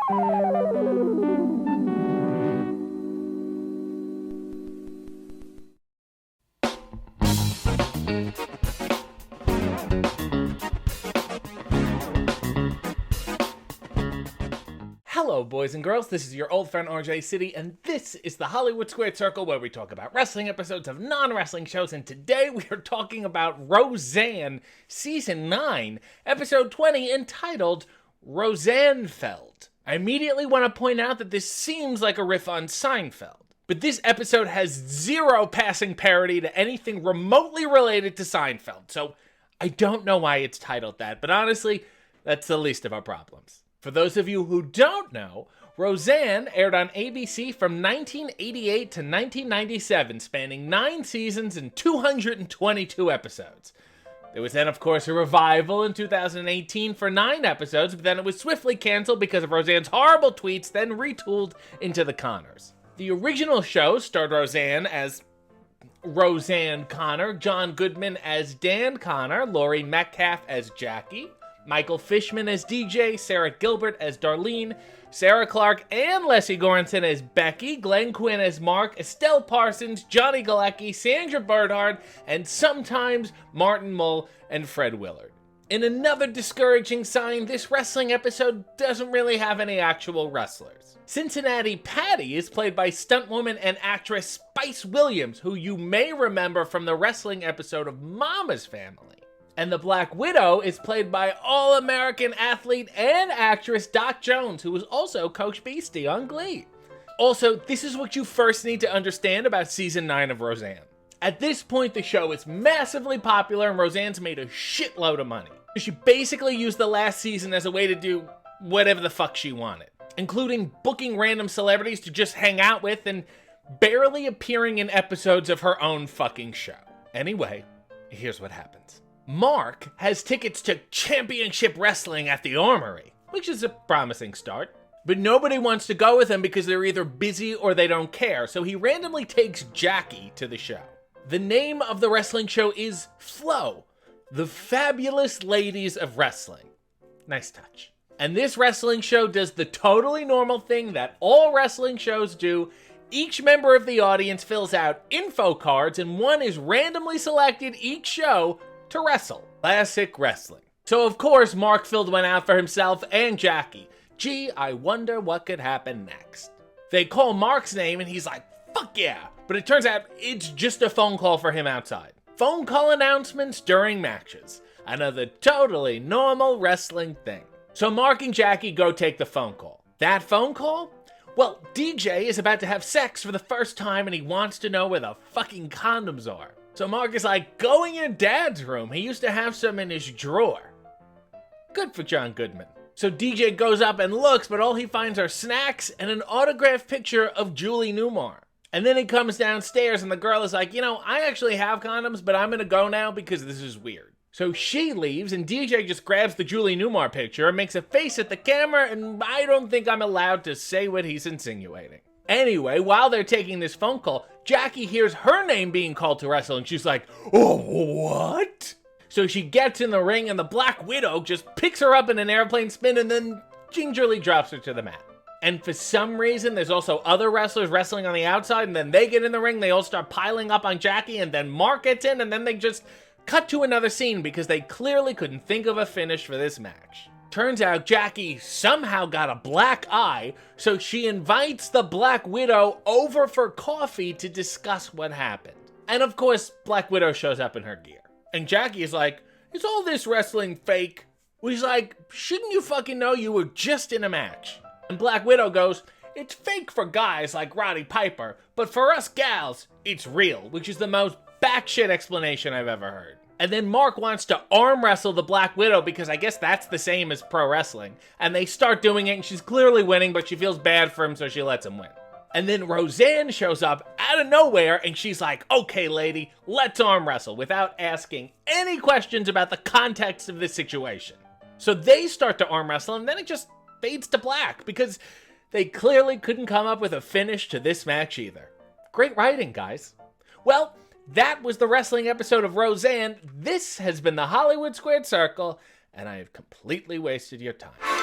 Hello, boys and girls. This is your old friend RJ City, and this is the Hollywood Squared Circle, where we talk about wrestling episodes of non-wrestling shows. And today we are talking about Roseanne, Season 9, Episode 20, entitled Roseanne-Feld. I immediately want to point out that this seems like a riff on Seinfeld, but this episode has zero passing parody to anything remotely related to Seinfeld, so I don't know why it's titled that, but honestly, that's the least of our problems. For those of you who don't know, Roseanne aired on ABC from 1988 to 1997, spanning 9 seasons and 222 episodes. There was then, of course, a revival in 2018 for 9 episodes, but then it was swiftly canceled because of Roseanne's horrible tweets, then retooled into The Connors. The original show starred Roseanne as Roseanne Connor, John Goodman as Dan Connor, Laurie Metcalf as Jackie, Michael Fishman as DJ, Sarah Gilbert as Darlene, Sarah Clark and Leslie Goranson as Becky, Glenn Quinn as Mark, Estelle Parsons, Johnny Galecki, Sandra Bernhard, and sometimes Martin Mull and Fred Willard. In another discouraging sign, this wrestling episode doesn't really have any actual wrestlers. Cincinnati Patty is played by stuntwoman and actress Spice Williams, who you may remember from the wrestling episode of Mama's Family. And the Black Widow is played by All-American athlete and actress Dot Jones, who was also Coach Beastie on Glee. Also, this is what you first need to understand about Season 9 of Roseanne. At this point, the show is massively popular and Roseanne's made a shitload of money. She basically used the last season as a way to do whatever the fuck she wanted, including booking random celebrities to just hang out with and barely appearing in episodes of her own fucking show. Anyway, here's what happens. Mark has tickets to Championship Wrestling at the Armory, which is a promising start. But nobody wants to go with him because they're either busy or they don't care, so he randomly takes Jackie to the show. The name of the wrestling show is Flow, the Fabulous Ladies of Wrestling. Nice touch. And this wrestling show does the totally normal thing that all wrestling shows do. Each member of the audience fills out info cards and one is randomly selected each show to wrestle. Classic wrestling. So of course, Mark filled one out for himself and Jackie. Gee, I wonder what could happen next. They call Mark's name and he's like, fuck yeah. But it turns out it's just a phone call for him outside. Phone call announcements during matches. Another totally normal wrestling thing. So Mark and Jackie go take the phone call. That phone call? Well, DJ is about to have sex for the first time and he wants to know where the fucking condoms are. So Mark is like, go in your dad's room. He used to have some in his drawer. Good for John Goodman. So DJ goes up and looks, but all he finds are snacks and an autographed picture of Julie Newmar. And then he comes downstairs and the girl is like, you know, I actually have condoms, but I'm gonna go now because this is weird. So she leaves and DJ just grabs the Julie Newmar picture and makes a face at the camera, and I don't think I'm allowed to say what he's insinuating. Anyway, while they're taking this phone call, Jackie hears her name being called to wrestle, and she's like, oh, what? So she gets in the ring, and the Black Widow just picks her up in an airplane spin and then gingerly drops her to the mat. And for some reason, there's also other wrestlers wrestling on the outside, and then they get in the ring, they all start piling up on Jackie, and then Mark gets in, and then they just cut to another scene because they clearly couldn't think of a finish for this match. Turns out Jackie somehow got a black eye, so she invites the Black Widow over for coffee to discuss what happened. And of course, Black Widow shows up in her gear. And Jackie is like, is all this wrestling fake? He's like, shouldn't you fucking know you were just in a match? And Black Widow goes, it's fake for guys like Roddy Piper, but for us gals, it's real, which is the most batshit explanation I've ever heard. And then Mark wants to arm wrestle the Black Widow because I guess that's the same as pro wrestling. And they start doing it and she's clearly winning, but she feels bad for him, so she lets him win. And then Roseanne shows up out of nowhere and she's like, okay, lady, let's arm wrestle, without asking any questions about the context of this situation. So they start to arm wrestle and then it just fades to black because they clearly couldn't come up with a finish to this match either. Great writing, guys. Well, that was the wrestling episode of Roseanne. This has been the Hollywood Squared Circle, and I have completely wasted your time.